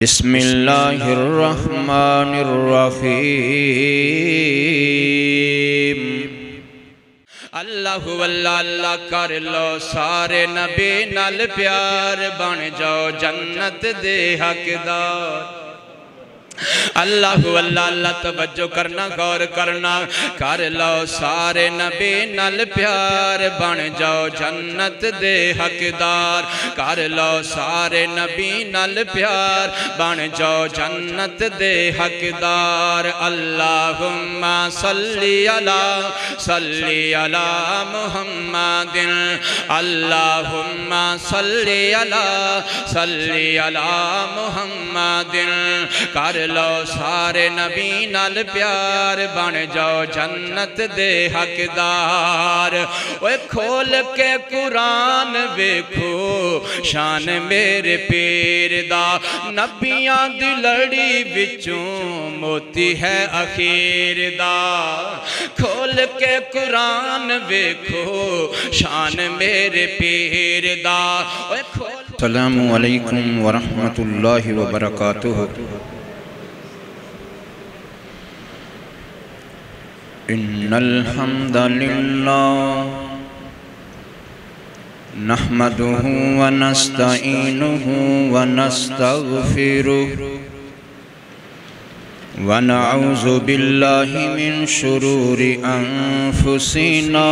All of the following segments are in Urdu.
بسم اللہ الرحمن الرحیم اللہ واللہ اللہ کر لو سارے نبی نال پیار بن جاؤ جنت دے حقدار اللہ واللہ اللہ توجہ کرنا غور کرنا کر لو سارے نبی نال پیار بن جاؤ جنت دے حقدار کر لو سارے نبی نال پیار بن جاؤ جنت دے حقدار اللہم صلی علی محمد اللہم صلی علی محمد کر لو سارے نبی نال پیار بن جاؤ جنت دے حقدار اوے کھول کے قرآن ویکھو شان میرے پیر دا نبیاں دی لڑی وچوں موتی ہے اخیر دا کھول کے قرآن ویکھو شان میرے پیر دا السلام علیکم ورحمۃ اللہ وبرکاتہ ان الحمد للہ نحمده ونستعینه ونستغفره ونعوذ باللہ من شرور انفسنا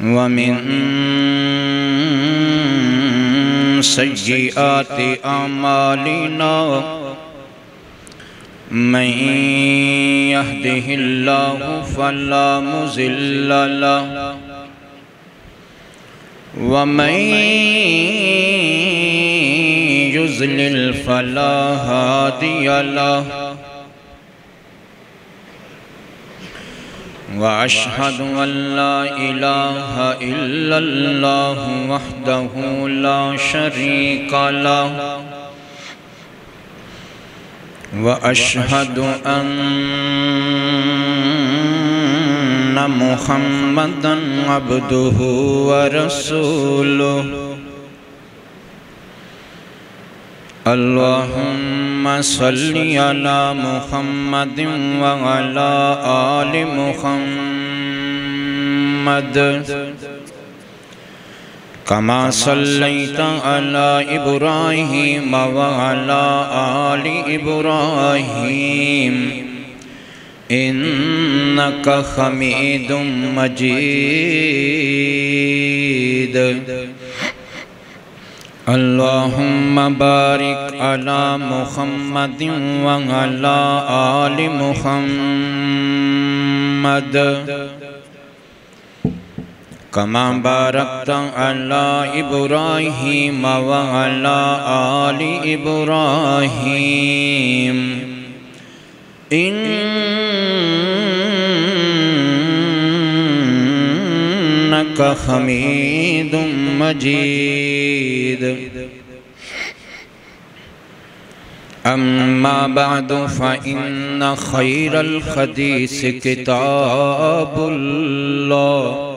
ومن سیئات اعمالنا من يهده الله فلا مضل له ومن يضلل فلا هادي له وأشهد أن لا إله إلا الله وحده لا شريك له وأشهد أن محمدًا عبده ورسوله اللهم صل على محمد وعلى آل محمد كما صليت على إبراهيم وعلى آل إبراهيم إنك حميد مجيد اللهم بارك على محمد وعلى آل محمد كما باركت على إبراهيم وعلى آل إبراهيم إنك حميد مجيد أما بعد فإن خير الحديث كتاب الله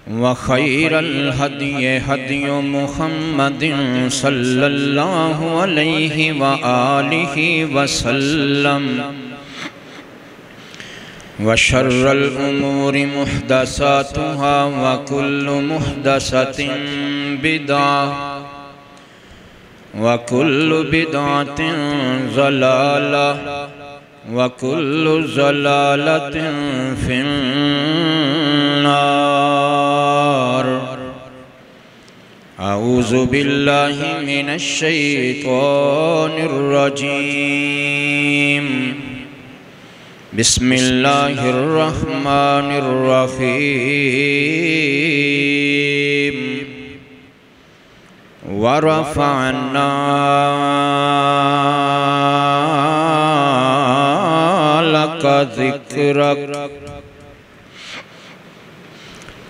وخير الهدي هدي محمد صلى الله عليه وآله وسلم وشر الأمور محدثاتها وكل محدثة بدعة وكل بدعة ضلالة وكل ضلالة في النار أعوذ بالله من الشيطان الرجيم بسم الله الرحمن الرحيم ورفعنا لك ذكرك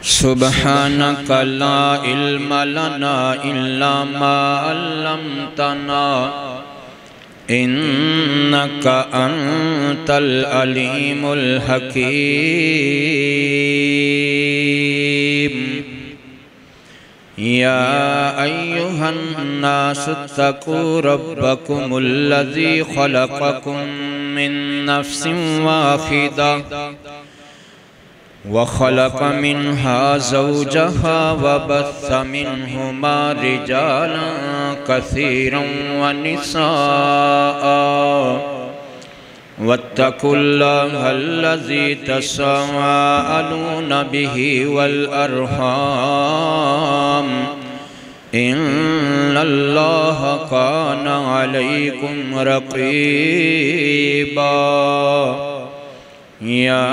سبحانك لا علم لنا إلا ما علمتنا إنك أنت العليم الحكيم يا أيها الناس اتقوا ربكم الذي خلقكم من نفس واحدة وخلق منها زوجها وبث منهما رجالا كثيرا ونساء واتقوا الله الذي تساءلون به والأرحام إن الله كان عليكم رقيبا يا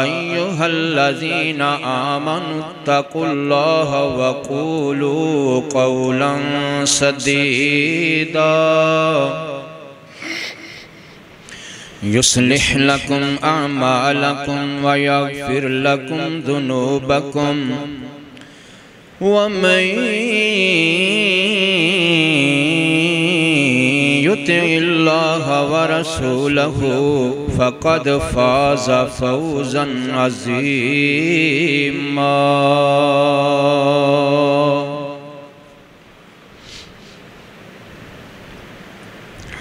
أيها الذين آمنوا اتقوا الله وقولوا قولا سديدا يصلح لكم أعمالكم ويغفر لكم ذنوبكم ومن يطع الله ورسوله فقد فاز فوزا عظيما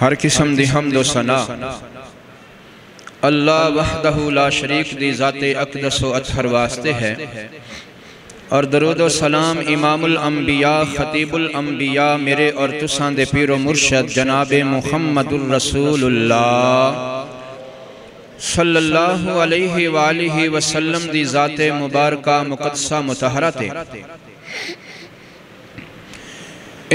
ہر قسم دی حمد و ثنا اللہ وحدہ لا شریک دی ذات اقدس و اطہر واسطے ہے، اور درود و سلام امام الانبیاء خطیب الانبیاء میرے اور تساں دے پیر و مرشد جناب محمد الرسول اللہ صلی اللہ علیہ وآلہ وسلم دی ذات مبارکہ مقدسہ مطہرہ تے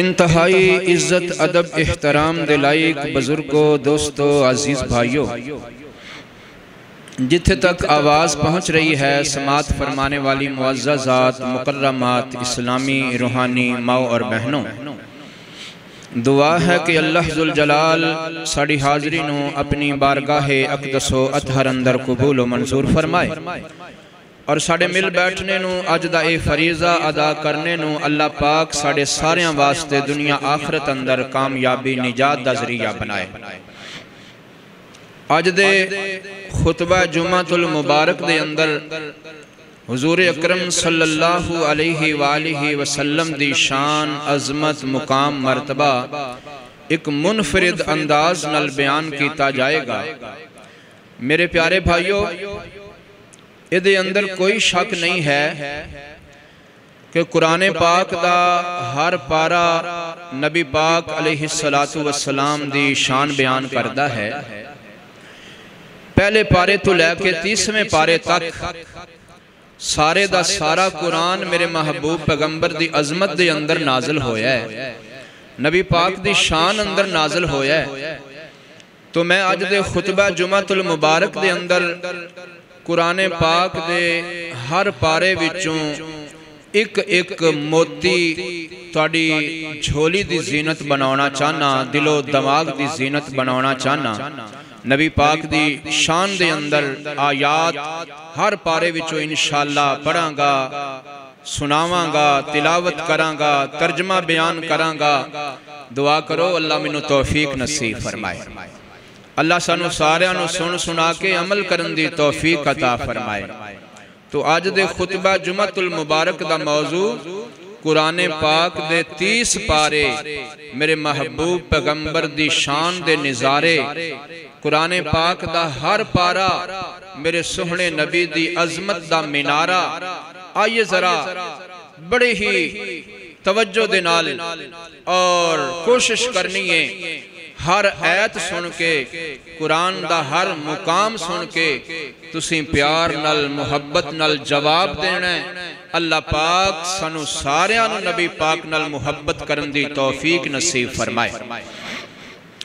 انتہائی عزت ادب احترام دے لائق بزرگوں دوستوں عزیز بھائیوں، جتھے تک آواز پہنچ رہی ہے سماعت فرمانے والی معززات مکرمات اسلامی روحانی ماؤں اور بہنوں، دعا ہے کہ اللہ ذوالجلال ساڑی حاضری نو اپنی بارگاہ اقدس و اطہر اندر قبول و منظور فرمائے، اور ساڑے مل بیٹھنے نو اج دا اے فریضہ ادا کرنے نو اللہ پاک ساڑے ساریاں واسطے دنیا آخرت اندر کامیابی نجات دا ذریعہ بنائے۔ آج دے خطبہ جمعۃ المبارک دے اندر حضور اکرم صلی اللہ علیہ وآلہ وسلم دی شان عظمت مقام مرتبہ ایک منفرد انداز نال بیان کیتا جائے گا۔ میرے پیارے بھائیوں، ادھے اندر کوئی شک نہیں ہے کہ قرآن پاک دا ہر پارا نبی پاک علیہ السلام دی شان بیان کردہ ہے۔ پہلے پارے تو لے کے 30ویں پارے تک سارے دا سارا قرآن میرے محبوب پیغمبر دی عظمت دے اندر نازل ہویا ہے، نبی پاک دی شان اندر نازل ہویا ہے۔ تو میں آج دے خطبہ جمعۃ المبارک دے اندر قرآن پاک دے ہر پارے وچوں ایک موتی تواڈی جھولی دی زینت بناونا چاہنا، دل و دماغ دی زینت بناونا چاہنا۔ نبی پاک دی شان دے اندر آیات ہر پارے وچوں انشاءاللہ پڑھاں گا، سناواں گا، تلاوت کراں گا، ترجمہ بیان کراں گا۔ دعا کرو اللہ منو توفیق نصیب فرمائے، اللہ سانو سارے انو سنا کے عمل کرن دی توفیق عطا فرمائے۔ تو آج دے خطبہ جمعۃ المبارک دا موضوع قرآن پاک دے 30 پارے میرے محبوب پیغمبر دی شان دے نظارے، قرآن پاک دا ہر پارا میرے سہنے نبی دی عظمت دا منارہ۔ آئیے ذرا بڑے ہی توجہ دے نال اور کوشش کرنی ہے ہر آیت سن کے، قرآن دا ہر مقام سن کے تسیں پیار نال محبت نال جواب دینا ہے۔ اللہ پاک سانو ساریاں نو نبی پاک نال محبت کرن دی توفیق نصیب فرمائے۔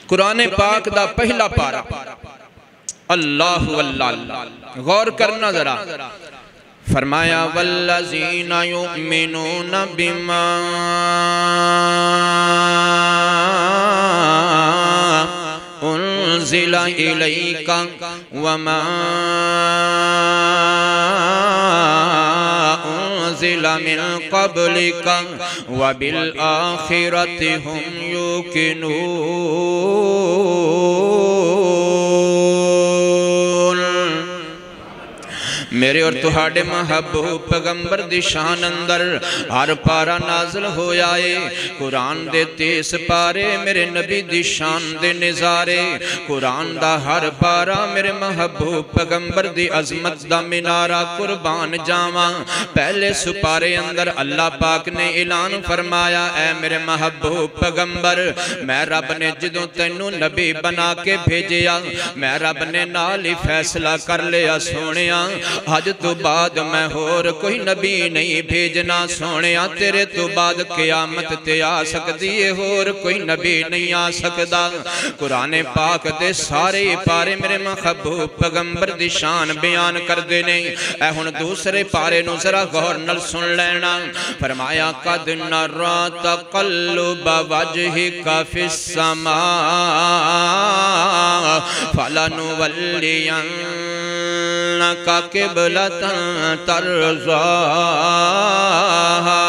قرآن پاک دا پہلا پارا اللہ واللہ، غور کرنا ذرا، فرمایا والذین یؤمنون بما انزل الیک وما انزل من قبلک وبالآخرۃ هم یوقنون۔ میرے اور تہاڈے محبوب پیغمبر دی شان اندر ہر پارا نازل ہویا ہے قرآن دے 30 پارے میرے نبی دی شان دے نظارے قرآن دا ہر پارا میرے محبوب پیغمبر دی عظمت دا منارہ قربان جاواں پہلے سپارے اندر اللہ پاک نے اعلان فرمایا اے میرے محبوب پیغمبر میں رب نے جدوں تینوں نبی بنا کے بھیجیا میں رب نے نال ہی فیصلہ کر لیا سونیا آج تو بعد میں اور کوئی نبی نہیں بھیجنا سونیا تیرے تو بعد قیامت تے آ سکتی ہے اور کوئی نبی نہیں آ سکتا قرآن پاک دے سارے پارے میرے محبوب پیغمبر دی شان بیان کر دینے اے ہن دوسرے پارے نو ذرا غور نال سن لینا فرمایا قد نرى تقلب وجهك في السماء فلنولينك قبلة ترضاها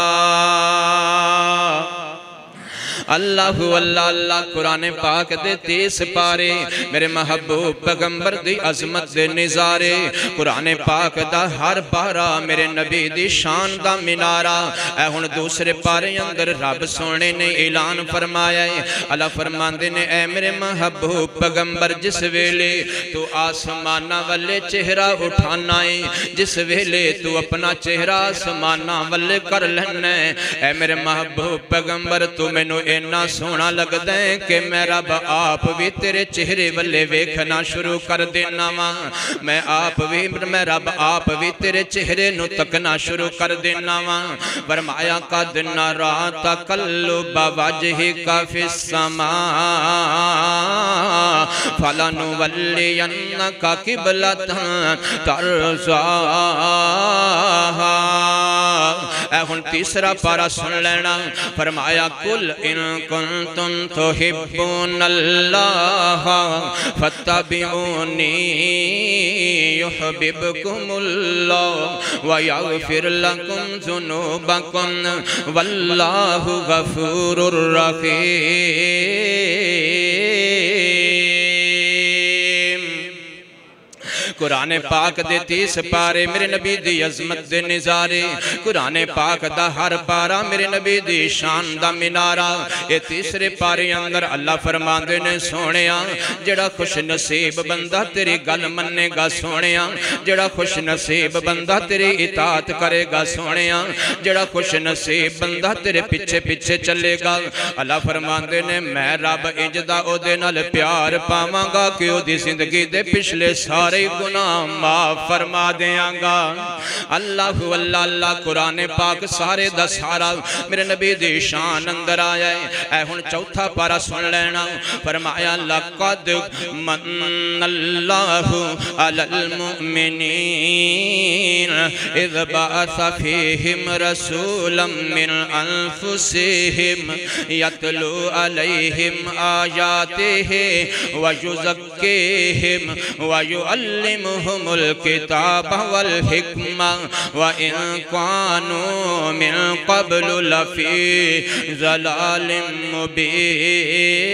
اللہ اللہ اللہ قرآن پاک دے 30 پارے میرے محبوب پیغمبر دی عظمت دے نظارے قرآن پاک دا ہر پارا میرے نبی دی شان دا منارہ اے ہن دوسرے پارے اندر رب سونے نے اعلان فرمایا ہے اللہ فرماندے نے اے میرے محبوب پیغمبر جس ویلے تو آسمانہ والے چہرہ اٹھانا ہے جس ویلے تو اپنا چہرہ آسمانہ والے کر لینا ہے اے میرے محبوب پیغمبر تو میں نو اینا سونا لگ دیں کہ میں رب آپ بھی تیرے چہرے والے ویکھنا شروع کر دینا ماں میں رب آپ بھی تیرے چہرے نو تکنا شروع کر دینا ماں فرمایا قد نرى تقلب وجهك في السماء فلنولينك قبلة ترضاها اے ہن تیسرا پارا سن لینا فرمایا قل ان کنتم تحبون اللہ فاتبعونی یحببکم اللہ ویغفر لکم ذنوبکم واللہ غفور رحیم قرآن پاک دے 30 پارے میرے نبی دی عظمت دے نظارے قرآن پاک دا ہر پارا میرے نبی دی شان دا منارہ اے تیسرے پارے اندر اللہ فرماندے نے سونیا جڑا خوش نصیب بندہ تیری گل مننے گا سونیا جڑا خوش نصیب بندہ تیری اطاعت کرے گا سونیا جڑا خوش نصیب بندہ تیرے پیچھے پیچھے چلے گا اللہ فرماندے نے میں رب انجدہ او دے نال پیار پاواں گا کہ او دی زندگی دے پچھلے سارے گناہ معاف فرما دیاں گا اللہ اللہ اللہ قرآن پاک سارے دا سارا میرے نبی دی شان اندر آیا ہے اے ہن چوتھا پارا سن لینا فرمایا لقد من اللہ علی المؤمنین اذ بعث فیہم رسولا من انفسہم یتلو علیہم آیاتہ ویزکیہم ویعلمہم الکتاب والحکمہ وَإِن كَانُوا مِن قَبْلُ لَفِي ضَلَالٍ مُبِينٍ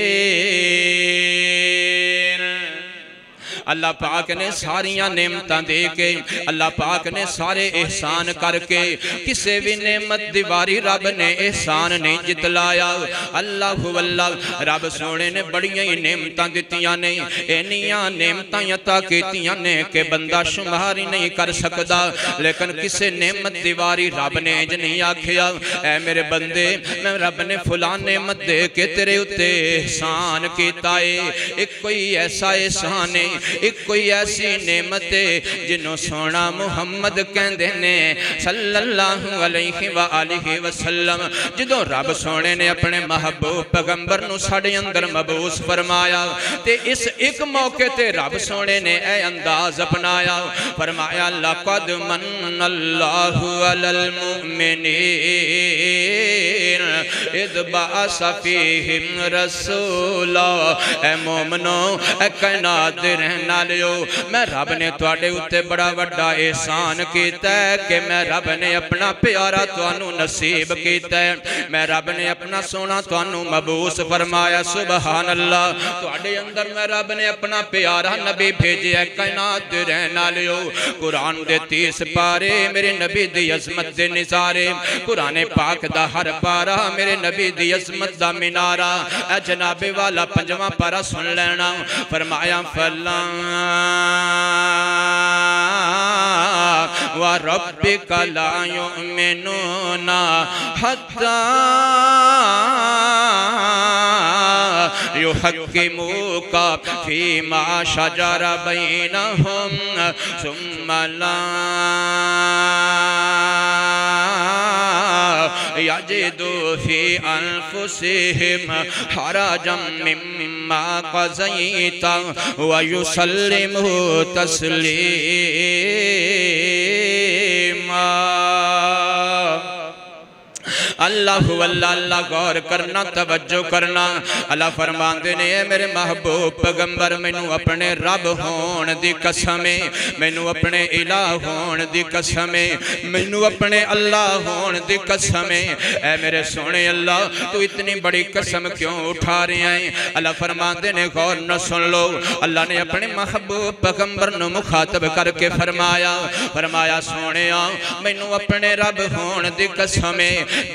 اللہ پاک نے ساریاں نعمتاں دے کے اللہ پاک نے سارے احسان کر کے کسے بھی نعمت دیواری رب نے احسان نہیں جتلایا اللہ واللہ رب سونے نے بڑیاں ہی نعمتاں دیتیاں نے اینیاں نعمتاں عطا کیتیاں نے کہ بندہ شماری نہیں کر سکتا لیکن کسے نعمت دیواری رب نے اج نہیں آکھیا اے میرے بندے میں رب نے فلان نعمت دے کے تیرے اتے احسان کیتا ہے ایک کوئی ایسا احسان ہے ایک کوئی ایسی نعمت ہے جنہوں سونا محمد کہندے نے صلی اللہ علیہ وآلہ وسلم جدوں رب سونے نے اپنے محبوب پیغمبر نو ساڑے اندر مبعوث فرمایا تے اس ایک موقع تے رب سونے نے اے انداز اپنایا فرمایا لقد من اللہ علی المؤمنین اذ بعث فیہم رسولا اے مومنو اے کائنات دے رہن والیو میں رب نے تواڈے اُتے بڑا وڈا احسان کیتا ہے کہ میں رب نے اپنا پیارا تانوں نصیب کیتا ہے میں رب نے اپنا سونا تانوں مبعوث فرمایا سبحان اللہ تواڈے اندر میں رب نے اپنا پیارا نبی بھیجیا کائنات دے رہن والیو قرآن دے 30 پارے میرے نبی دی عظمت دے نظارے قرآن پاک دا ہر پارا میرے نبی دی عظمت دا منارہ اے جناب والا 5واں پارا سن لینا فرمایا فَلَا وَرَبِّكَ لَا يُؤْمِنُونَ حَتَّى يُحَكِّمُوكَ فِيمَا شَجَرَ بَيْنَهُمْ ثُمَّ لَا يَجِدُوا فِي أَنفُسِهِمْ حَرَجًا مِّمَّا قَضَيْتَ وَيُسَلِّمُوا تَسْلِيمًا اللہ اللہ غور کرنا توجہ کرنا اللہ فرماندے نے اے میرے محبوب پیغمبر مینوں اپنے رب ہون دی قسم مینوں اپنے الہ ہون دی قسم مینوں اپنے اللہ ہون دی قسم اے میرے سونے اللہ تو اتنی بڑی قسم کیوں اٹھا رہے ہیں اللہ فرماندے نے غور نہ سن لو اللہ نے اپنے محبوب پیغمبر نو مخاطب کر کے فرمایا سونیا مینوں اپنے رب ہون دی قسم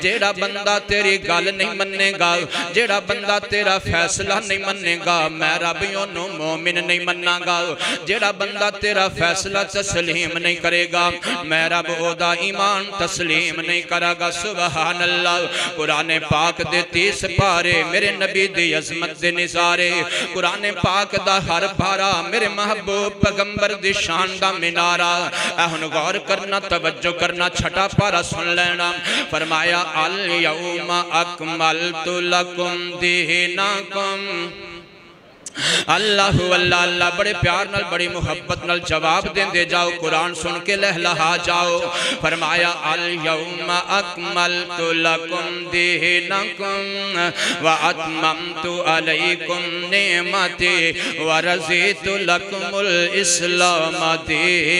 جیڑا بندہ تیری گل نہیں مننے گا جیڑا بندہ تیرا فیصلہ نہیں مننے گا میں ربیوں نو مومن نہیں مننا گا جیڑا بندہ تیرا فیصلہ تسلیم نہیں کرے گا میں رب او دا ایمان تسلیم نہیں کرا گا سبحان اللہ قرآن پاک دے 30 پارے میرے نبی دی عظمت دے نظارے قرآن پاک دا ہر پارا میرے محبوب پیغمبر دی شان دا منارہ اہن غور کرنا توجہ کرنا چھٹا پارا سن لینا فرمایا اليوم اکملت لکم دینکم اللہ اللہ بڑے پیار نال بڑی محبت نال جواب دیں دے جاؤ قرآن سن کے لہلہا جاؤ فرمایا اليوم اکملت لکم دینکم واتممت علیکم نعمتی ورزیت لکم الاسلام دینا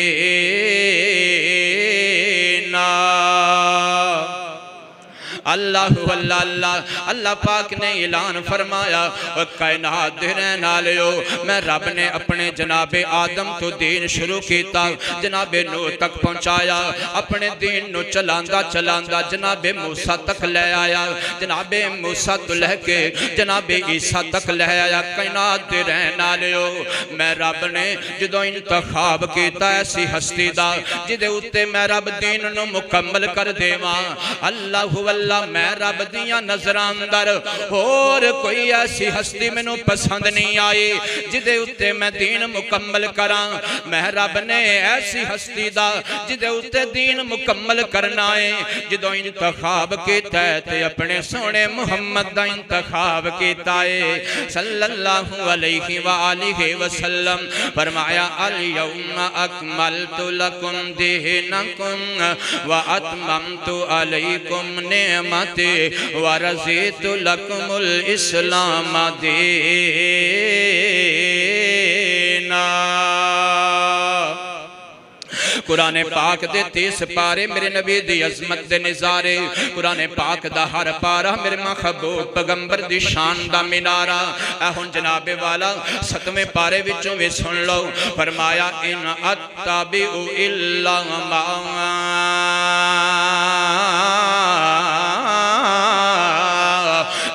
اللہ پاک نے اعلان فرمایا کائنات دے رہن والیو میں رب نے اپنے جناب آدم تو دین شروع کیتا جناب نوح تک پہنچایا اپنے دین نو چلاندا جناب موسیٰ تک لے آیا جناب موسیٰ تو لے کے جناب عیسیٰ تک لے آیا کائنات دے رہن والیو میں رب نے جدو انتخاب کیتا ایسی ہستی دا جدے اتے میں رب دین نو مکمل کر دیواں اللہ میں رب دیاں نظران در اور کوئی ایسی ہستی میں نو پسند نہیں آئی جدے اتے میں دین مکمل کران میں رب نے ایسی ہستی دا جدے اتے دین مکمل کرنا ہے جدو انتخاب کیتا ہے تے اپنے سونے محمد دا انتخاب کیتا ہے صلی اللہ علیہ وآلہ وسلم فرمایا اليوم اکملت لکم دینکم واتممت علیکم نعمتی ورزیت لکم الاسلام دینا قرآن پاک دے 30 پارے میرے نبی دی عظمت دے نظارے قرآن پاک دا ہر پارا میرے محبوب پیغمبر دی شان دا منارہ اہن جناب والا 7ویں پارے وچوں بھی سن لو فرمایا ان اتبعو الا ما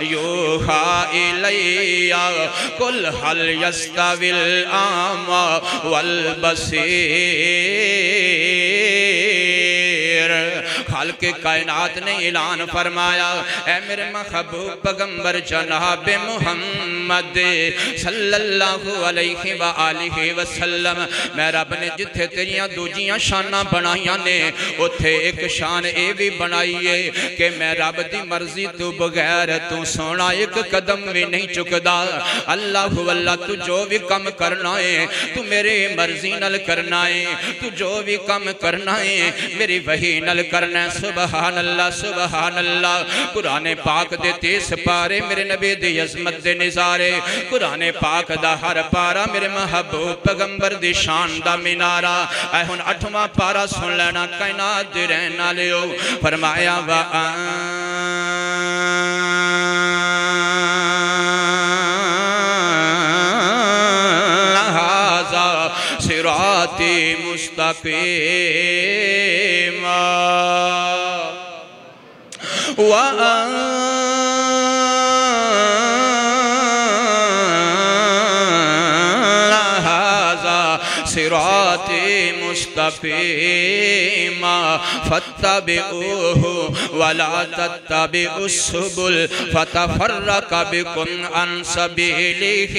یوحا الیہ قل حل یستوی الاعمی والبصیر خالق کائنات نے اعلان فرمایا اے میرے محبوب پیغمبر جناب محمد صلی اللہ علیہ وآلہ وسلم میں رب نے جتھے تیریاں دوجیاں شانہ بنائیاں نے اتھے ایک شان اے بھی بنائیے کہ میں رب دی مرضی تو بغیر تو سونا ایک قدم بھی نہیں چکدا اللہ تو جو بھی کم کرنا ہے تو میرے مرضی نل کرنا ہے تو جو بھی کم کرنا ہے میری وحی نل کرنا ہے سبحان اللہ سبحان اللہ قرآن پاک دے 30 پارے میرے نبی دی عظمت دے نظارے قرآن پاک دا ہر پارا میرے محبوب پیغمبر دی شان دا منارہ اے ہن 8واں پارا سن لینا کائنات دے رہن والےو فرمایا صراطی مستقیم صراطی مستقیم فاتبعوه ولا تتبعوا السبل فتفرق بكم عن سبيله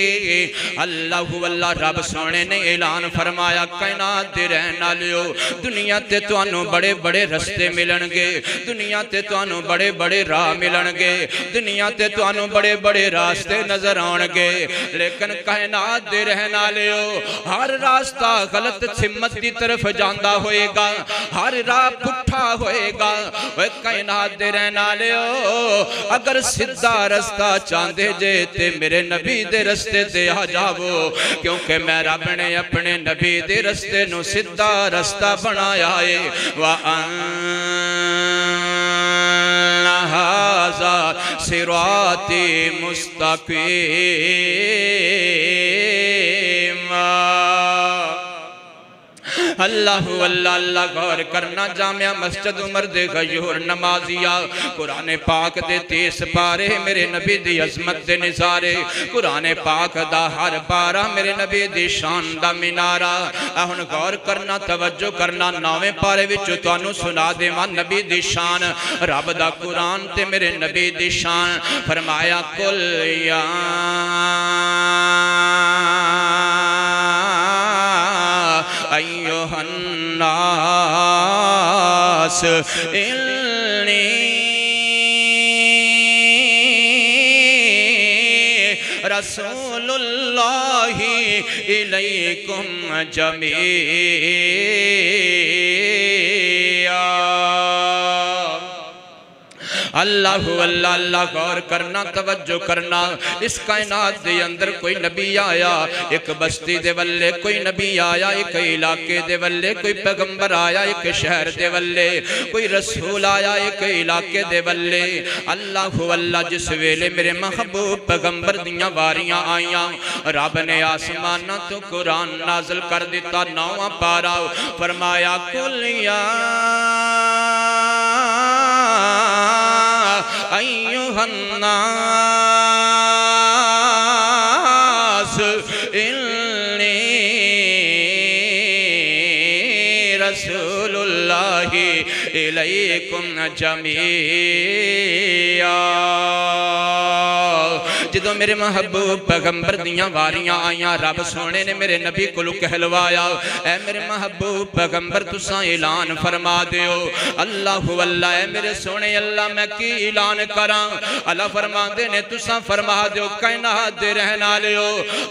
اللہ واللہ رب سونے نے اعلان فرمایا کائنات دے رہن والےو دنیا تے تانوں بڑے بڑے رستے ملن گے دنیا تے تانوں بڑے بڑے راہ ملن گے دنیا تے تانوں بڑے بڑے راستے نظر آن گے لیکن کائنات دے رہن والےو ہر راستہ غلط سمت دی طرف جاندہ ہوئے گا ہر راہ پٹھا ہوئے گا وہ کائنات دے رہن والےو اگر سدھا رستہ چاندے جے تے میرے نبی دے رستے تے آ جاؤ کیونکہ میں رب نے اپنے نبی دے رستے نو سدھا رستہ بنایا ہے وَأَنَّ هَذَا صِرَاطِي مُسْتَقِيمًا اللہ اللہ اللہ غور کرنا جامعہ مسجد عمر دے غیور نمازیہ قرآن پاک دے 30 پارے میرے نبی دی عظمت دے نظارے قرآن پاک دا ہر پارا میرے نبی دی شان دا منارہ اہن غور کرنا توجہ کرنا 9ویں پارے وچو توانو سنا دے ماں نبی دی شان رب دا قرآن تے میرے نبی دی شان فرمایا کل یا ایوہ الناس انی رسول اللہ الیکم جمیعا اللہ اللہ اللہ غور کرنا توجہ کرنا اس کائنات دے اندر کوئی نبی آیا ایک بستی دے والے کوئی نبی آیا ایک علاقے دے والے کوئی پیغمبر آیا ایک شہر دے والے کوئی رسول آیا ایک علاقے دے والے اللہ اللہ جس ویلے میرے محبوب پیغمبر دیاں واریاں آئیاں رب نے آسمانہ تو قرآن نازل کر دیتا 9واں پارا فرمایا کل یا ایوہ الناس انی رسول اللہ الیکم جمیعا جدو میرے محبوب پیغمبر دیاں واریاں آئیاں رب سونے نے میرے نبی کو کہلوایا اے میرے محبوب پیغمبر تساں اعلان فرما دیو اللہ واللہ اے میرے سونے اللہ میں کی اعلان کراں اللہ فرما دے نے تساں فرما دیو کائنات دے رہنا لیو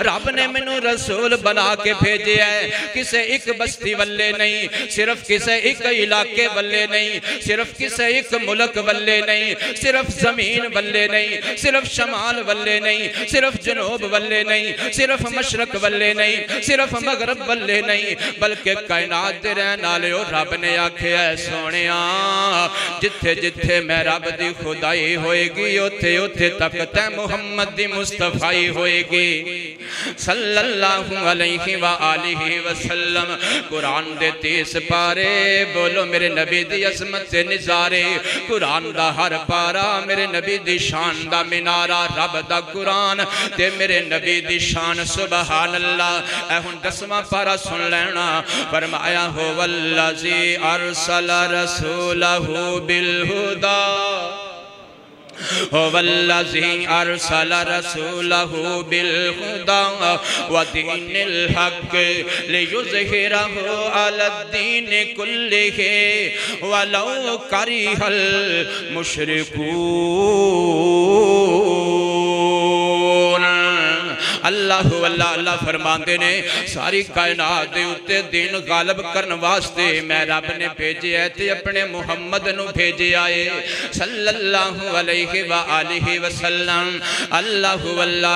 رب نے منو رسول بنا کے بھیجے ہے کسے ایک بستی والے نہیں صرف کسے ایک علاقے والے نہیں صرف کسے ایک ملک والے نہیں صرف زمین والے نہیں صرف شمال والے نہیں صرف جنوب والے نہیں صرف مشرق والے نہیں صرف مغرب والے نہیں بلکہ کائنات دے رہن والے رب نے آکھے اے سونیاں جتھے جتھے میں رب دی خدائی ہوئے گی اوتھے اوتھے تک تے محمد دی مصطفی ہوئے گی صلی اللہ علیہ وآلہ وسلم قرآن دے 30 پارے بولو میرے نبی دی عظمت سے نظارے قرآن دا ہر پارا میرے نبی دی شان دا منارہ رب دا قرآن تے میرے نبی دی شان سبحان اللہ اے ہن 10واں پارا سن لینا فرمایا ہو والذی ارسل رسولہ بالہدا هو الذي أرسل رسوله بالهدى ودين الحق ليظهره على الدين كله ولو كره المشركون اللہ اللہ فرماندے نے ساری کائنات دے اتے دین غالب کرن واسطے میں رب نے بھیجے ہے تے اپنے محمد نو بھیجے آئے صلی اللہ علیہ وآلہ وسلم اللہ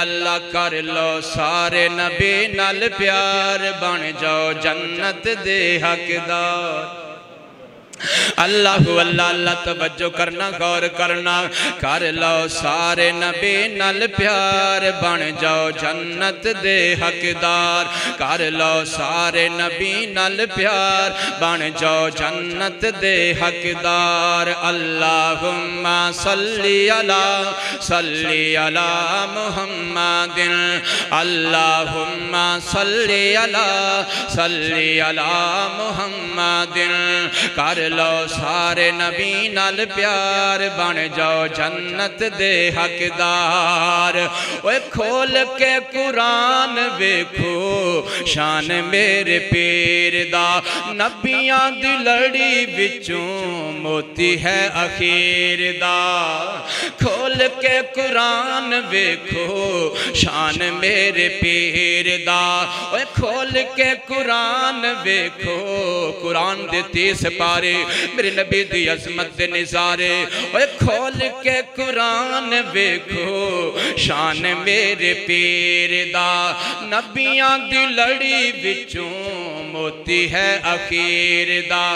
اللہ کر لو سارے نبی نال پیار بن جاؤ جنت دے حقدار اللہ اللہ توجہ کرنا غور کرنا کر لو سارے نبی نال پیار بن جاؤ جنت دے حقدار کر لو سارے نبی نال پیار بن جاؤ جنت دے حقدار اللہم صلی علی محمد اللہم صلی علی محمد کر لو سارے نبی نال پیار بن جاؤ جنت دے حقدار اوے کھول کے قرآن ویکھو شان میرے پیر دا نبیاں دی لڑی وچوں موتی ہے اخیر دا کھول کے قرآن ویکھو شان میرے پیر دا اوے کھول کے قرآن ویکھو قرآن دے 30 پارے میرے نبی دی عظمت دے نظارے اوے کھول کے قرآن ویکھو شان میرے پیر دا نبیاں دی لڑی وچوں موتی ہے اخیر دا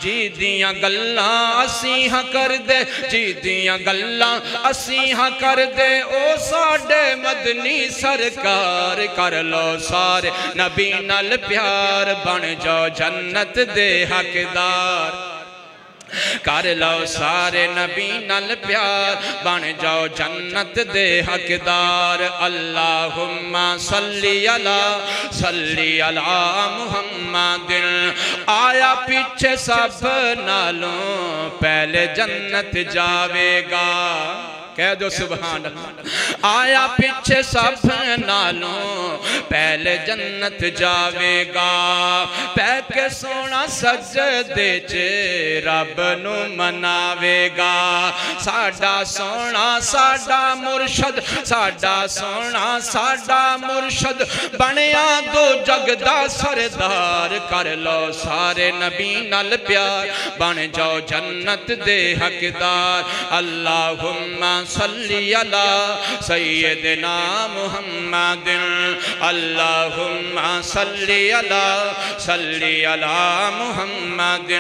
جی دیاں گلاں اسی ہاں کر دے جی دیاں گلاں اسی ہاں کر دے او ساڈے مدنی سرکار کر لو سارے نبی نال پیار بن جاؤ جنت دے حقدار کر لو سارے نبی نال پیار بن جاؤ جنت دے حقدار اللہم صلی علی محمد آیا پیچھے سب نالوں پہلے جنت جاوے گا کہہ دو سبحان اللہ آیا پیچھے سب نالوں پہلے جنت جاوے گا پہ کے سونا سجدے چے رب نو مناوے گا ساڈا سونا ساڈا مرشد ساڈا سونا ساڈا مرشد بنیا دو جگ دا سردار کر لو سارے نبی نال پیار بن جاؤ جنت دے حقدار اللہم صلی علی سیدنا محمد اللہم صلی علی محمد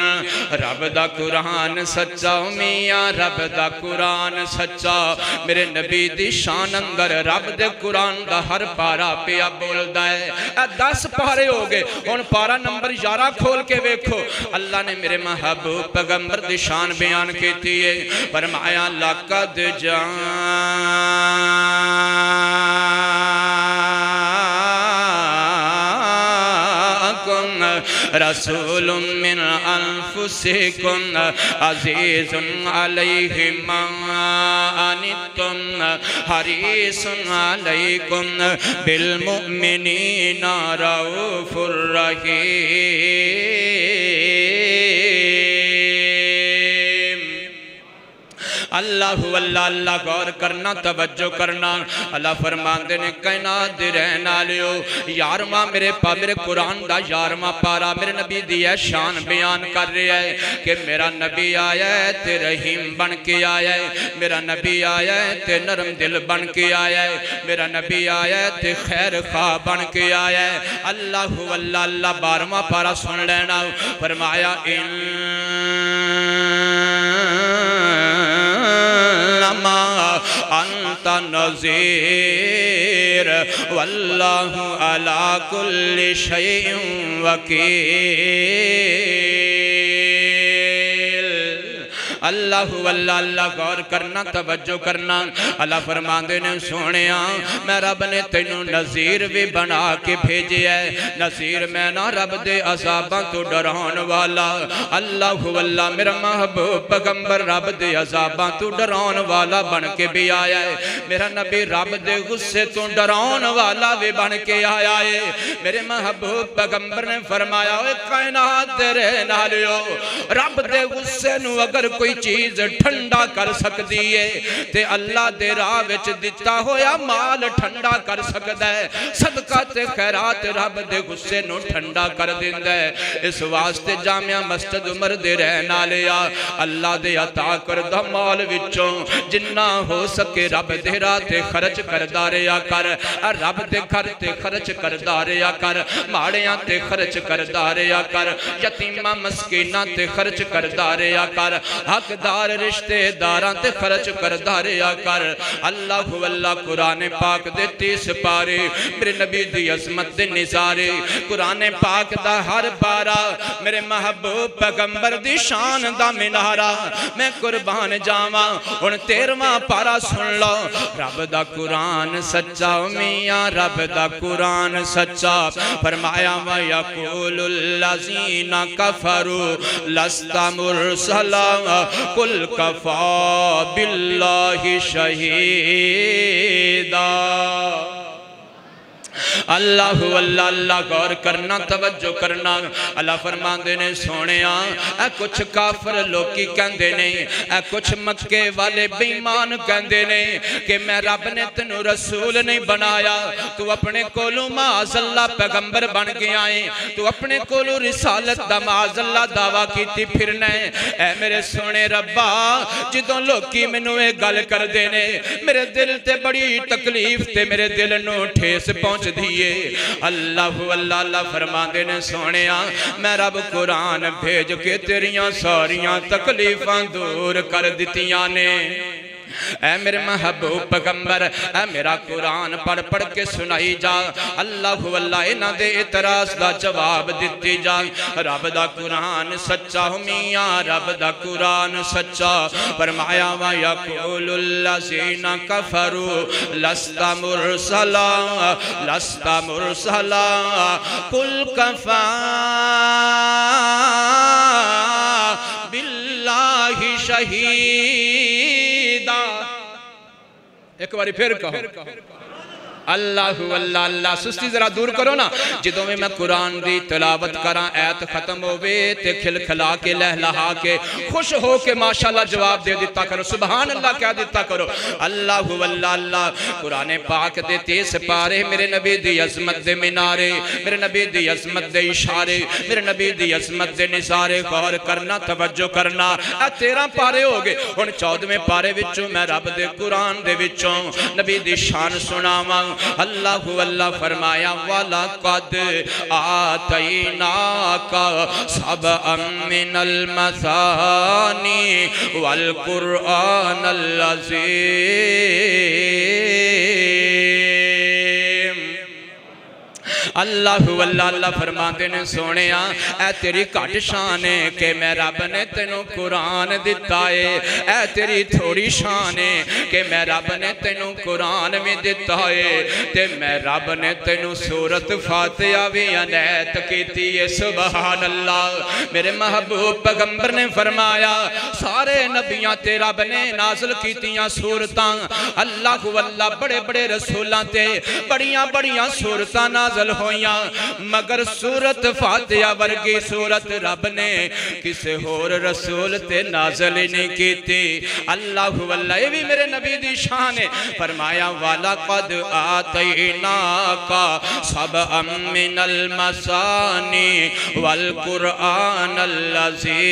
رب دا قرآن سچا میاں رب دا قرآن سچا میرے نبی دی شان اندر رب دے قرآن دا ہر پارا پیا بول دائے 10 پارے ہو گئے ان پارا نمبر 11 کھول کے ویکھو اللہ نے میرے محبوب پیغمبر دی شان بیان کیتی ہے فرمایا لقد رسول من انفسکم عزیز علیہ ما عنتم حریص علیکم بالمؤمنین رؤوف الرحیم اللہ اللہ غور کرنا توجہ کرنا اللہ فرماندے نے کائنات دے رہن والےو یارواں میرے قرآن دا 11واں پارا میرے نبی دی ہے شان بیان کر رہا ہے کہ میرا نبی آیا ہے تے رحیم بن کے آیا ہے میرا نبی آیا ہے تے نرم دل بن کے آیا ہے میرا نبی آیا ہے تے خیر خواہ بن کے آیا ہے اللہ 12واں پارا سن لینا فرمایا انت نذیر واللہ علی کل شیء وکیل اللہ غور کرنا توجہ کرنا اللہ فرماندے نے سونیا میں رب نے تینوں نذیر بھی بنا کے بھیجے ہے نذیر میں نہ رب دے عذاباں تو ڈران والا اللہ میرا محبوب پیغمبر رب دے عذاباں تو ڈران والا بن کے بھی آیا ہے میرا نبی رب دے غصے تو ڈران والا بھی بن کے آیا ہے میرے محبوب پیغمبر نے فرمایا اے کائنات دے رہن والےو رب دے غصے نو اگر کوئی چیز ٹھنڈا کر سکتی ہے تے اللہ دے راہ وچ دتا ہویا مال ٹھنڈا کر سکتا ہے صدقہ تے خیرات رب دے غصے نو ٹھنڈا کر دیندا ہے اس واسطے جامعہ مسجد عمر دے رہن والیا اللہ دے عطا کردہ مال وچوں جنہ ہو سکے رب دے راہ تے خرچ کردا رہیا کر رب دے گھر تے خرچ کردا رہیا کر ماڑیاں تے خرچ کردا رہیا کر یتیماں مسکیناں تے خرچ کردا رہیا کر حقدار رشتے داراں تے خرچ کردا رہیا کر اللہ واللہ قرآن پاک دے 30 پارے میرے نبی دی عظمت دے نظارے قرآن پاک دا ہر پارا میرے محبوب پیغمبر دی شان دا منارہ میں قربان جاواں ان 13واں پارا سن لو رب دا قرآن سچا میاں رب دا قرآن سچا فرمایا وَيَقُولُ الَّذِينَ كَفَرُوا لَسْتَ مُرْسَلًا قُلْ كَفَى بِاللَّهِ شَهِيدًا اللہ اللہ اللہ غور کرنا توجہ کرنا اللہ فرماندے نے سونیا اے کچھ کافر لوکی کہندے نے اے کچھ مکے والے بیمان کہندے نے کہ میں رب نے تنو رسول نہیں بنایا تو اپنے کولو معاذ اللہ پیغمبر بن گیا ہے تو اپنے کولو رسالت دا معاذ اللہ دعویٰ کیتی پھرنا ہے اے میرے سونے ربا جدوں لوکی منو اے گل کر دینے میرے دل تے بڑی تکلیف تے میرے دل نو ٹھیس پہنچ دیئے اللہ اللہ فرما دینے سونیا میں رب قرآن بھیج کے تیریاں ساریاں تکلیفاں دور کر دیتیاں نے اے میرے محبوب پیغمبر اے میرا قرآن پڑھ پڑھ کے سنائی جا اللہ اللہ انہ دے اعتراض دا جواب دیتی جا رب دا قرآن سچا میاں رب دا قرآن سچا فرمایا وَيَقُولُ الَّذِينَ كَفَرُوا لَسْتَ مُرْسَلًا لَسْتَ مُرْسَلًا قُلْ كَفَى بِاللَّهِ شَهِيدًا ایک باری پھر کہو اللہ اللہ اللہ سستی ذرا دور کرو نا جدوں میں قرآن دی تلاوت کراں ایت ختم ہوئے تے کھل کھلا کے لہلہا کے خوش ہو کے ماشاءاللہ جواب دے دیتا کرو سبحان اللہ کیا دیتا کرو اللہ اللہ اللہ قرآن پاک دے 30 پارے میرے نبی دی عظمت دے منارے میرے نبی دی عظمت دے اشارے میرے نبی دی عظمت دے نظارے غور کرنا توجہ کرنا اے 13 پارے ہو گئے ان 14ویں پارے وچوں میں رب دے قرآن دے وچوں نبی دی شان سناواں اللہ اللہ فرمایا وَلَقَدْ آتَيْنَاكَ سَبْعًا مِّنَ الْمَثَانِي وَالْقُرْآنَ الْعَظِيمَ اللہ اللہ فرماتے نے سونیا اے تیری کٹ شان ہے کہ میں رب نے تینوں قرآن دیتا ہے اے تیری تھوڑی شان ہے کہ میں رب نے تینوں قرآن میں دیتا ہے تے میں رب نے تینوں سورت فاتحہ بھی عنایت کیتی ہے سبحان اللہ میرے محبوب پیغمبر نے فرمایا سارے نبیاں تے رب نے نازل کیتیاں سورتاں اللہ واللہ بڑے بڑے رسولاں تے بڑیاں بڑیاں سورتاں نازل ہویاں مگر سورت فاتحہ ورگی سورت رب نے کسے اور رسول تے نازل نہیں کیتی اللہ واللہ یہ بھی میرے نبی دی شان ہے فرمایا وَلَقَدْ آتَيْنَاكَ سَبْعًا مِّنَ الْمَثَانِي وَالْقُرْآنَ الْعَظِيمَ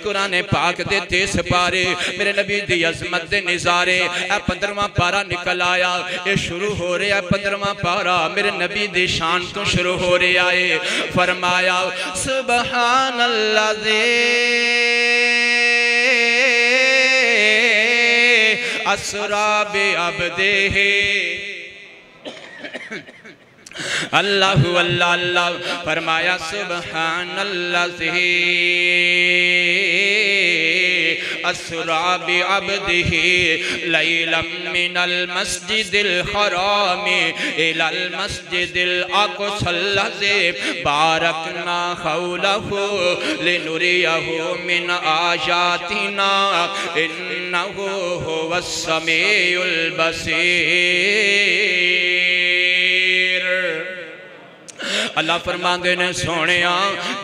قرآن پاک دے 30 پارے میرے نبی دی عظمت دے نظارے اے 15واں پارا نکل آیا یہ شروع ہو رہا ہے 15واں پارا میرے نبی دی شان تو شروع ہو رہا ہے فرمایا سبحان اللہ اسرا بعبدہ اللہ اللہ اللہ فرمایا سبحان اللہ اسرا بعبدہ لیلا من المسجد الحرام الى المسجد الاقصى الذي باركنا حوله لنريه من آياتنا انه هو السميع البصير اللہ فرماندے نے سونیا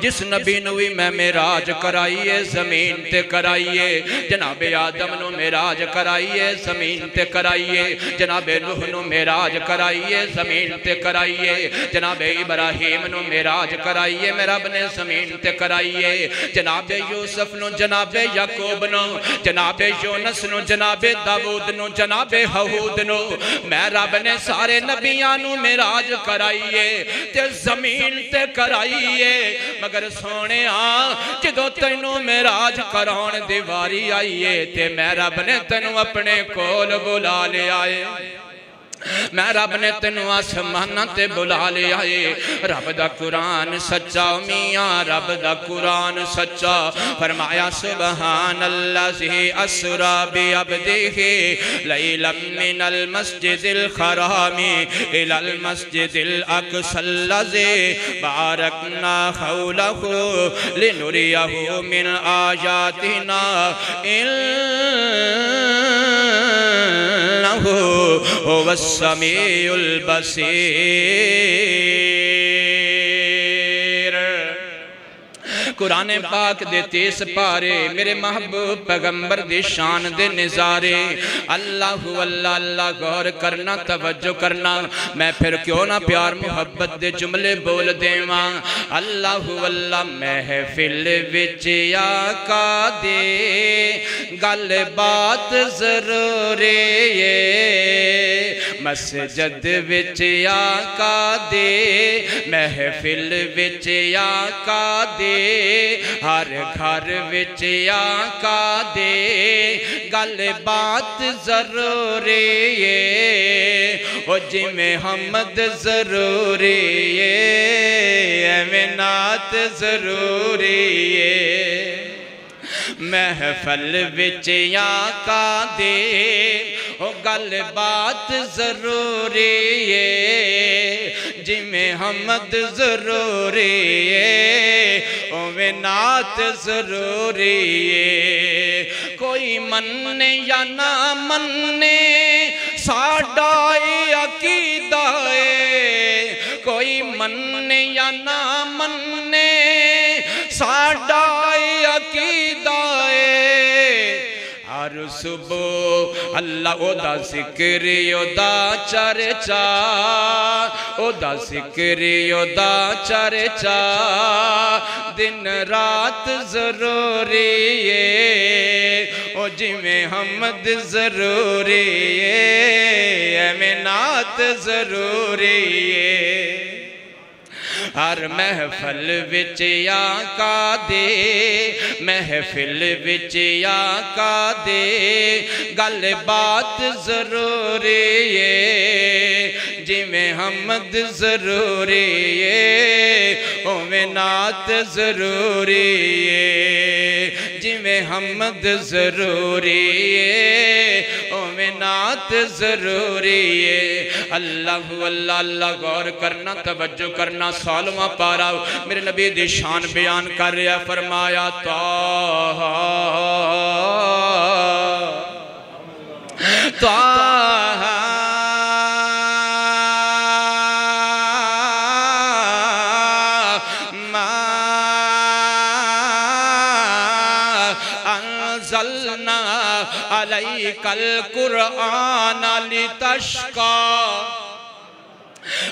جس نبی نو بھی میں معراج کرائیے زمین تے کرائیے جناب آدم نو معراج کرائیے زمین تے کرائیے جناب نوح نو معراج کرائیے زمین تے کرائیے جناب ابراہیم نو معراج کرائیے میرے رب نے زمین تے کرائیے جناب یوسف نو جناب یعقوب نو جناب یونس نو جناب داود نو جناب ہود نو میں رب نے سارے نبیان نو معراج کرائیے تے زمین تے کرائیے مگر سونے جدو تینوں معراج کراؤن دیواری آئیے تے میں رب نے تینوں اپنے کول بلا لے آئے میں رب نے تینوں آسمانہ تے بلا لے آئے رب دا قرآن سچا میاں رب دا قرآن سچا فرمایا سبحان اللہ ذی اسرا بعبدہ لیلا من المسجد الحرام الى المسجد الاقصی الذی بارکنا حولہ لنریہ من آیاتنا انہ هو السمیع البصیر قرآن پاک دے 30 پارے میرے محبوب پیغمبر دی شان دے نظارے اللہ اللہ اللہ غور کرنا توجہ کرنا میں پھر کیوں نہ پیار محبت دے جملے بول دیواں اللہ اللہ محفل وچ آقا دے گل بات ضروری ہے مسجد وچ آقا دے محفل وچ آقا دے ہر گھر وچ آقا دے گل بات ضروری ہے او جی میں حمد ضروری ہے ایویں نعت ضروری ہے محفل وچ آقا دے او گل بات ضروری ہے جی میں حمد ضروری ہے او نعت ضروری ہے کوئی مننے یا نہ مننے ساڈا عقیدہ ہے کوئی مننے یا نہ مننے ساڈا عقیدہ ہے ہر صبح اللہ او دا ذکری او دا چرچا او دا ذکری او دا چرچا دن رات ضروری ہے او جی میں حمد ضروری ہے ایویں نعت ضروری ہے ہر محفل وچ آقا دے محفل وچ آقا دے گل بات ضروری ہے جی میں حمد ضروری ہے اویں نعت ضروری ہے جی میں حمد ضروری ہے اویں نعت ضروری ہے اللہ اللہ اللہ غور کرنا توجہ کرنا سالواں پارا میرے نبی دی شان بیان کر رہا فرمایا انزلنا علیک القرآن لتشقى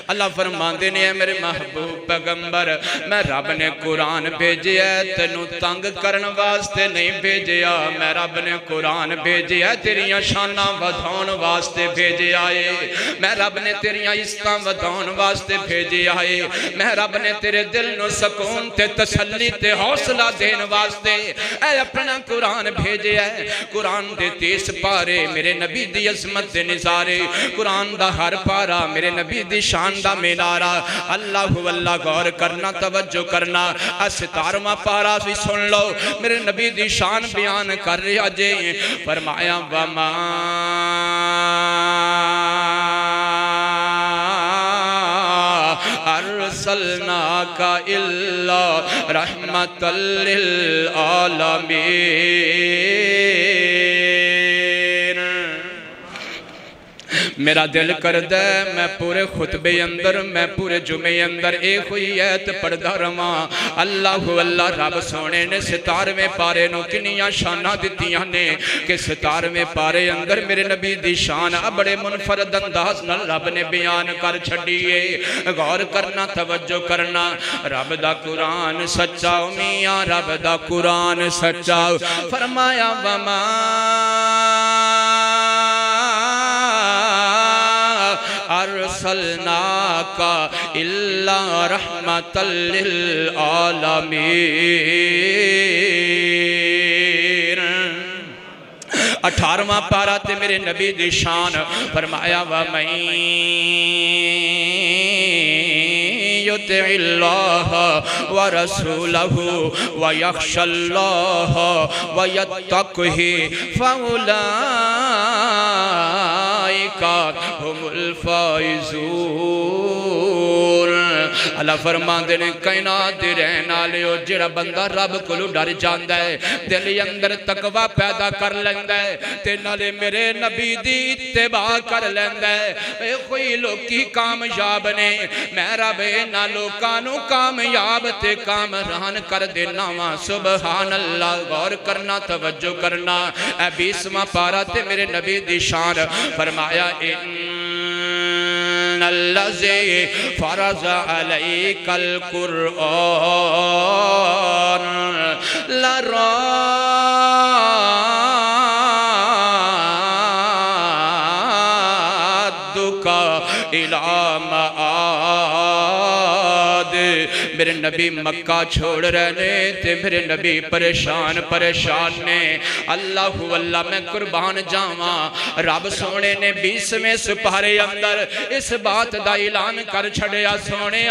اللہ فرماندے نے میرے محبوب پیغمبر میں رب نے قرآن بھیجیا تینوں تنگ کرن واسطے نہیں بھیجیا میں رب نے قرآن بھیجیا تیریاں شاناں ودھاؤن واسطے بھیجیا ہے میں رب نے تیریاں عزتاں ودھاؤن واسطے بھیجیا ہے میں رب نے تیرے دل نو سکون تے تسلی تے حوصلہ دین واسطے اے اپنا قرآن بھیجیا ہے قرآن دے 30 پارے میرے نبی دی عظمت دے نظارے قرآن دا ہر پارا میرے نبی دی شان دا مینارہ اللہ اللہ غور کرنا توجہ کرنا ستارواں پارا بھی سن لو میرے نبی دی شان بیان کر رہا جے فرمایا وما ارسلناک الا رحمت للعالمین میرا دل کردہ میں پورے خطبے اندر میں پورے جمعے اندر ایک ہوئی ایت پڑھدا رواں اللہ اللہ رب سونے نے 17ویں پارے نو کنیاں شانہ دتیاں نے کہ 17ویں پارے اندر میرے نبی دی شان بڑے منفرد انداز نال رب نے بیان کر چھڑیے غور کرنا توجہ کرنا رب دا قرآن سچا میاں رب دا قرآن سچا فرمایا وما ارسلناک الا رحمتا للعالمین 18واں پارا تے میرے نبی دی شان فرمایا وَمَن يُطِعِ اللَّهَ وَرَسُولَهُ وَيَخْشَ اللَّهَ وَيَتَّقْهِ فَأُولَئِكَ هُمُ الْفَائِزُونَ اللہ فرماندے نے کائنات دے رہن والے جڑا بندہ رب کولوں ڈر جاندا ہے دل اندر تقوی پیدا کر لیندا ہے تے نالے میرے نبی دی اتباع کر لیندا ہے اے کوئی لوکی کامیاب نے میں رب انہاں لوکاں نوں کامیاب تے کامران کر دینا وا سبحان اللہ غور کرنا توجہ کرنا اے 20واں پارا تے میرے نبی دی شان فرمایا الذي فرض عليك القرآن لرادك إلى معاد میرے نبی مکہ چھوڑ رہنے تے میرے نبی پریشان نے اللہ میں قربان جاواں رب سونے نے 20ویں سپارے اندر اس بات دا اعلان کر چھڑیا سونے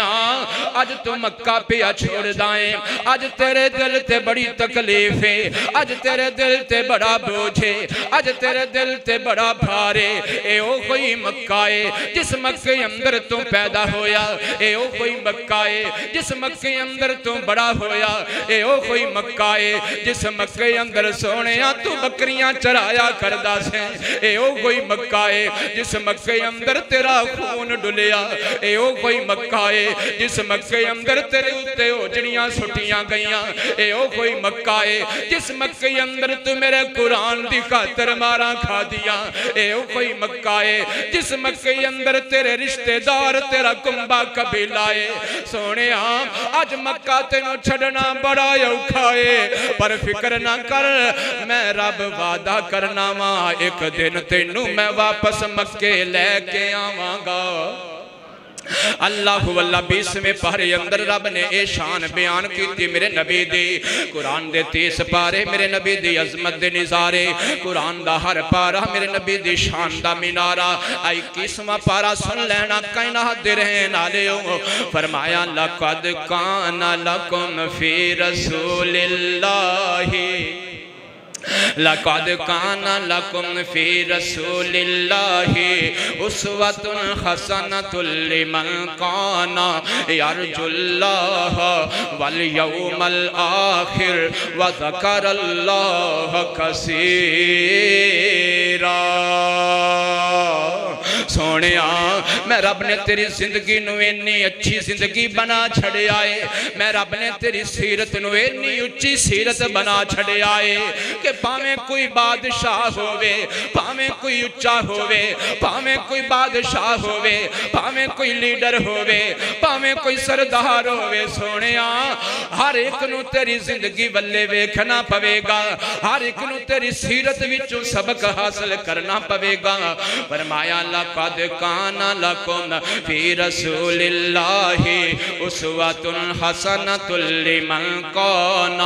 آج تو مکہ پیا چھوڑ دائیں آج تیرے دل تے بڑی تکلیف ہے آج تیرے دل تے بڑا بوجھے آج تیرے دل تے بڑا بھارے اے او کوئی مکہ ہے جس مکہ اندر تو پیدا ہویا اے او کوئی مکہ ہے جس مکہ اندر تو بڑا ہویا اے او کوئی مکہ ہے جس مکہ اندر سونے تو بکریاں چرایا کردہ سے اے او کوئی مکہ ہے جس مکہ اندر تیرا خون ڈلیا اے او کوئی مکہ ہے جس مکہ اندر تیرے اتے اوجڑیاں سٹیاں گئیاں اے او کوئی مکہ ہے جس مکہ اندر تو میرے قرآن دی خاطر مارا کھا دیا اے او کوئی مکہ ہے جس مکہ اندر تیرے رشتہ دار تیرا کنبہ قبیلہ ہے سونے آج مکہ تینوں چھڑنا بڑا اوکھائے پر فکر نہ کر میں رب وعدہ کرنا ماں ایک دن تینوں میں واپس مکہ لے کے آواں گا اللہ 20ویں پارے اندر رب نے اے شان بیان کی تھی میرے نبی دی قرآن دے 30 پارے میرے نبی دی عظمت دے نظارے قرآن دا ہر پارا میرے نبی دی شان دا منارہ 21واں پارا سن لینا کائنات دے رہن والے فرمایا لَقَدْ كَانَ لَكُمْ فِي رَسُولِ اللَّهِ لَقَدْ كَانَ لَكُمْ فِي رَسُولِ اللَّهِ أُسْوَةٌ حَسَنَةٌ لِمَنْ كَانَ يَرْجُو اللَّهَ وَالْيَوْمَ الْآخِرَ وَذَكَرَ اللَّهَ كَثِيرًا سونے میں رب نے تیری زندگی نو اتنی اچھی زندگی بنا چھڑے آئے میں رب نے تیری سیرت نو اتنی اچھی سیرت بنا چھڑے آئے کہ پاویں کوئی بادشاہ ہوئے پاویں کوئی اچھا ہوئے پاویں کوئی بادشاہ ہوئے پاویں کوئی لیڈر ہوئے پاویں کوئی سردار ہوئے سونے ہر ایک نو تیری زندگی والے ویکھنا پوے گا ہر ایک نو تیری سیرت وچوں سبق حاصل کرنا پوے گا فرمایا لَقَدْ كَانَ لَكُمْ فِي رَسُولِ اللَّهِ أُسْوَةٌ حَسَنَةٌ لِمَنْ كَانَ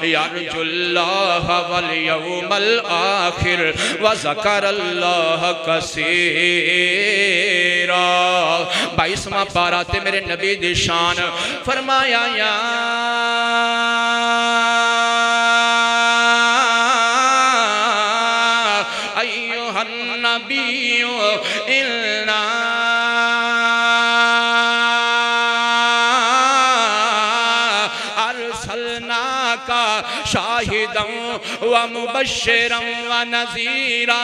يَرْجُو اللَّهَ وَالْيَوْمَ الْآخِرَ وَذَكَرَ اللَّهَ كَثِيرًا 22واں پارا تے میرے نبی دی شان فرمایا یا ایوہ النبی اِلْنَا أَرْسَلْنَاكَ شَاهِدًا وَمُبَشِّرًا وَنَذِيرًا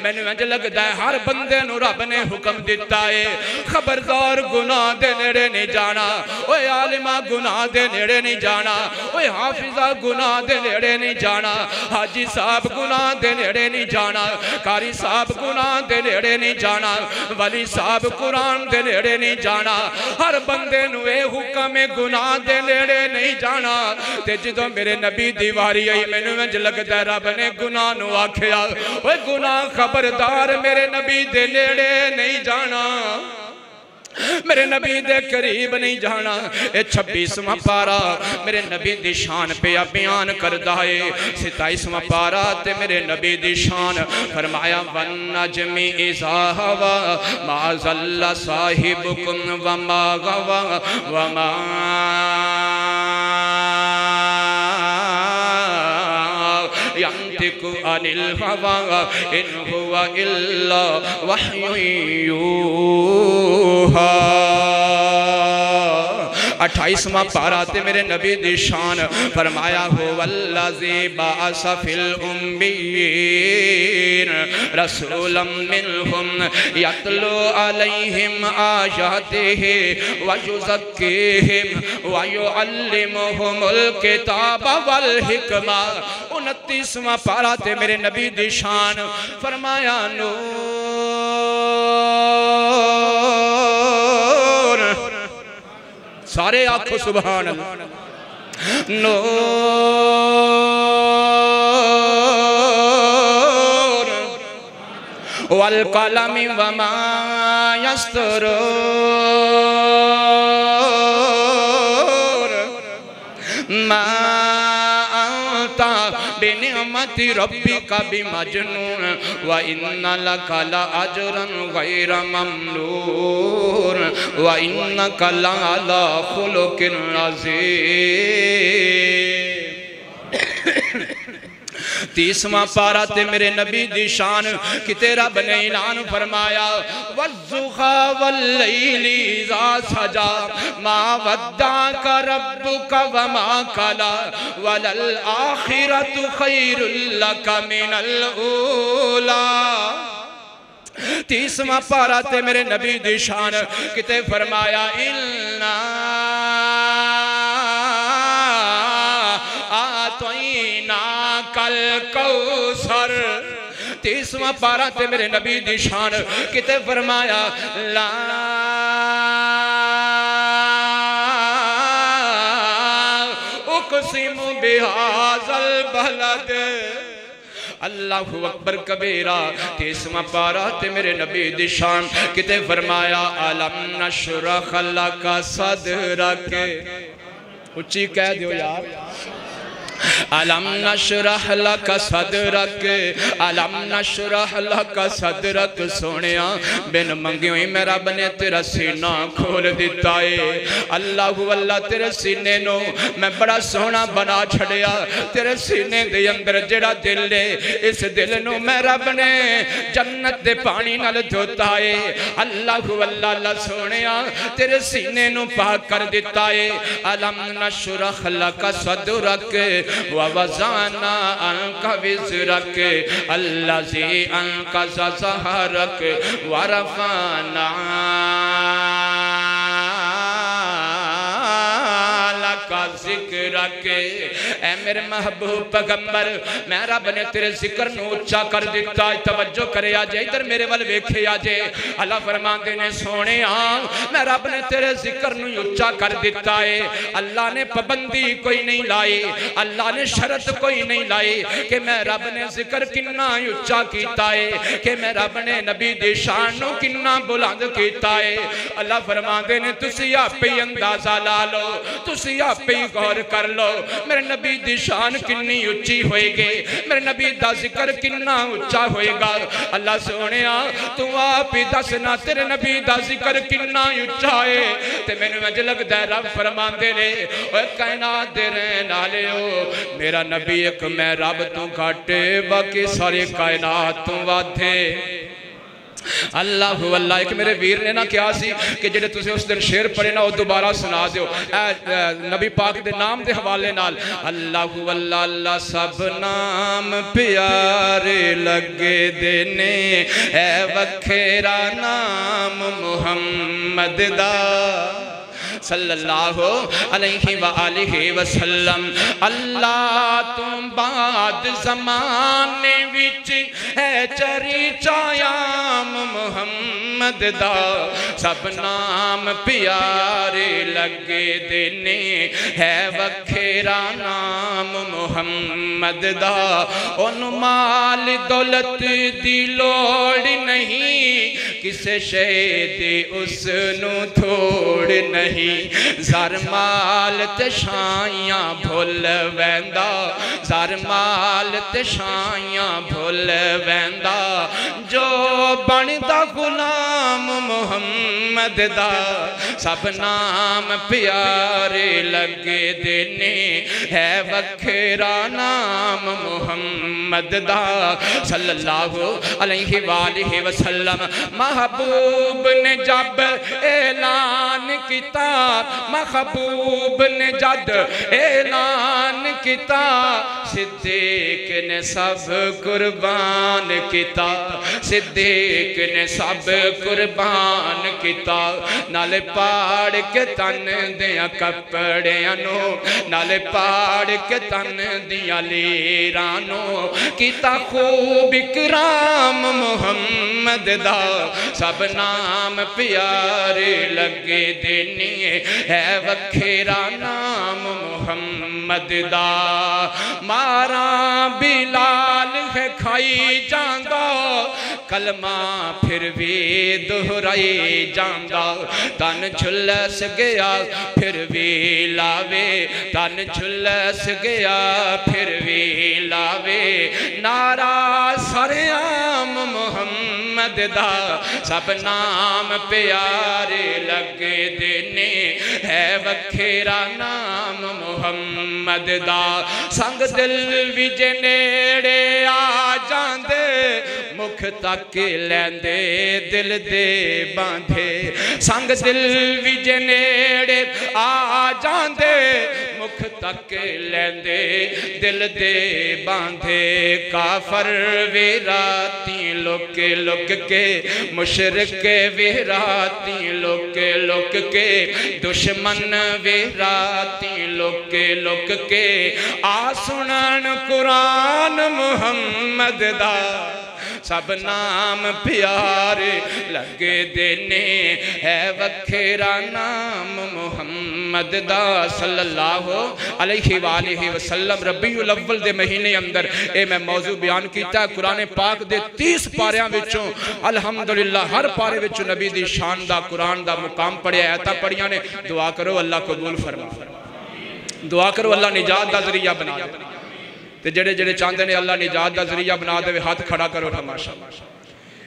مینوں انج لگدا ہے ہر بندے نو رب نے حکم دیتا ہے خبردار گناہ دے نیڑے نہیں جانا اوے عالمہ گناہ دے نیڑے نہیں جانا اوے حافظہ گناہ دے نیڑے نہیں جانا حاجی صاحب گناہ دے نیڑے نہیں جانا قاری صاحب گناہ دے نیڑے نہیں جانا ولی صاحب قرآن دے نیڑے نہیں جانا ہر بندے نو اے حکم گناہ دے نیڑے نہیں جانا تے جدوں میرے نبی دیواری آئی مینوں انج لگدا ہے رب نے گناہ نو آکھیا اوے گناہ خبردار میرے نبی دے نیڑے نہیں جانا میرے نبی دے قریب نہیں جانا اے 26واں پارا میرے نبی دی شان پہ بیان کردہ ہے 27واں پارا تے میرے نبی دی شان فرمایا وَالنَّجْمِ إِذَا هَوَى مَا ضَلَّ صَاحِبُكُمْ وَمَا غَوَى وَمَا يَنْطِقُ عَنِ الْهَوَى إِنْ هُوَ إِلَّا وَحْيٌ يُوحَى 28واں پارا تے میرے نبی دی شان فرمایا هُوَ الَّذِي بَعَثَ فِي الْأُمِّيِّينَ رَسُولًا مِّنْهُمْ يَتْلُو عَلَيْهِمْ آيَاتِهِ وَيُزَكِّيهِمْ وَيُعَلِّمُهُمُ الْكِتَابَ وَالْحِكْمَةَ 29واں پارا تے میرے نبی دی شان فرمایا نور سارے آنکھوں سبحان اللہ نور والقلم وما يسطرون ما أنت بنعمة ربك بمجنون وإن لك لأجرا غير ممنون وإنك لعلى خلق عظيم 30واں پارا تے میرے نبی دی شان کتے رب نے اعلان فرمایا وَالضُّحَى وَاللَّيْلِ إِذَا سَجَى مَا وَدَّعَكَ رَبُّكَ وَمَا قَلَى وَلَلْآخِرَةُ خَيْرٌ لَكَ مِنَ الْأُولَى 30واں پارا تے میرے نبی دی شان کتے فرمایا إِلَّا کل کوثر 30واں پارا تے میرے نبی دی شان کتے فرمایا لا اقسم بہذا البلد اللہ اکبر کبیرہ 30واں پارا تے میرے نبی دی شان کتے فرمایا الم نشرح لک صدرک اچھی کہہ دیو یار علم نشرح لک صدرک علم نشرح لک صدرک سونیا بن منگیوں ہی میں رب نے تیرا سینہ کھول دیتا ہے اللہ تیرے سینے نو میں بڑا سونا بنا چھڑیا تیرے سینے دے اندر جڑا دل ہے اس دل نو میں رب نے جنت دے پانی نال دھوتا ہے اللہ سونیا تیرے سینے نو پاک کر دیتا ہے علم نشرح لک صدرک وَوَزَانَا أَنْكَ وِزْرَكَ الَّذِي أَنْقَذَ ظَهْرَكَ وَرَفَعْنَا لَكَ ذِكْرَكَ اے میرے محبوب پیغمبر میں رب نے تیرے ذکر نو اچھا کر دیتا ہے توجہ کرے آجے ادھر میرے وال ویکھے آجے اللہ فرماندے نے سونے میں رب نے تیرے ذکر نو اچھا کر دیتا ہے اللہ نے پابندی کوئی نہیں لائی اللہ نے شرط کوئی نہیں لائی کہ میں رب نے ذکر کننا اچھا کیتا ہے کہ میں رب نے نبی دی شان نو کننا بلند کیتا ہے اللہ فرماندے نے تسی آپ پہ اندازہ لا لو تسی آپ پہ غور کر لو میرے نبی دی شان کنی اچھی ہوئے گے میرے نبی دا ذکر کننا اچھا ہوئے گا اللہ سونے تو آپ ہی دسنا تیرے نبی دا ذکر کننا اچھا ہے تے میں نے مجھے لگ دے رب فرمان دے لے اوہ کائنات دے رہن آلے ہو میرا نبی ایک میں رب تو کھاٹے باقی سارے کائنات تو وادھے اللہ اللہ ایک میرے ویر نے نہ کیا سی کہ جڑے تسے اس دن شعر پڑھے نا وہ دوبارہ سنا دیو نبی پاک دے نام دے حوالے نال اللہ اللہ اللہ سب نام پیارے لگے دینے اے وکھیرا نام محمد دا صلی اللہ علیہ وآلہ وسلم اللہ تم بعد زمانے وچ ہے چری چایام محمد دا سب نام پیارے لگے دینے ہے وکھیرا نام محمد دا ان مال دولت دی لوڑ نہیں کسے شہدی اس نو تھوڑ نہیں زار مال تے شائیاں بھول ویندا زار مال تے شائیاں بھول ویندا جو بندا غلام محمد دا سب نام پیارے لگے دینے ہے وکھیرا نام محمد دا صلی اللہ علیہ وآلہ وسلم محبوب نے جب اعلان کیتا محبوب نے جد اعلان کیتا صدیق نے سب قربان کیتا صدیق نے سب قربان کیتا نالے پاڑ کے تن دیا کپڑیانو نالے پاڑ کے تن دیا لیرانو کیتا خوب اکرام محمد دا سب نام پیارے لگے دینے ہے وکھیرا نام محمد دا مارا بلال ہے کھائی جاندہ کلمہ پھر بھی دہرائی جاندہ تن جھلس گیا پھر بھی لاوے تن جھلس گیا پھر بھی لاوے نعرہ سریام محمد دا سب نام پیارے لگے دینے ہے وکھیرا نام محمد دا سنگ دل ویجے نیڑے آ جاندے مکھ تک لیندے دل دے باندھے سنگ دل ویجے نیڑے آ جاندے مکھ تک لیندے دل دے باندھے کافر ویراتی لک لک کے مشرک ویراتی لک لک کے دشمن ویراتی لک لک کے آسنن قرآن محمد دا سب نام پیارے لگے دینے ہے وکھیرا نام محمد دا صلی اللہ علیہ وآلہ وسلم ربیع الاول دے مہینے اندر اے میں موضوع بیان کیتا ہے قرآن پاک دے 30 پاریاں وچوں الحمدللہ ہر پارے وچوں نبی دی شان دا قرآن دا مقام پڑھیا آیتاں پڑھیاں نے دعا کرو اللہ قبول فرما دعا کرو اللہ نجات دا ذریعہ بنا دے تے جڑے جڑے چاندے نے اللہ نجات دا ذریعہ بنا دے ہاتھ کھڑا کرو ماشاءاللہ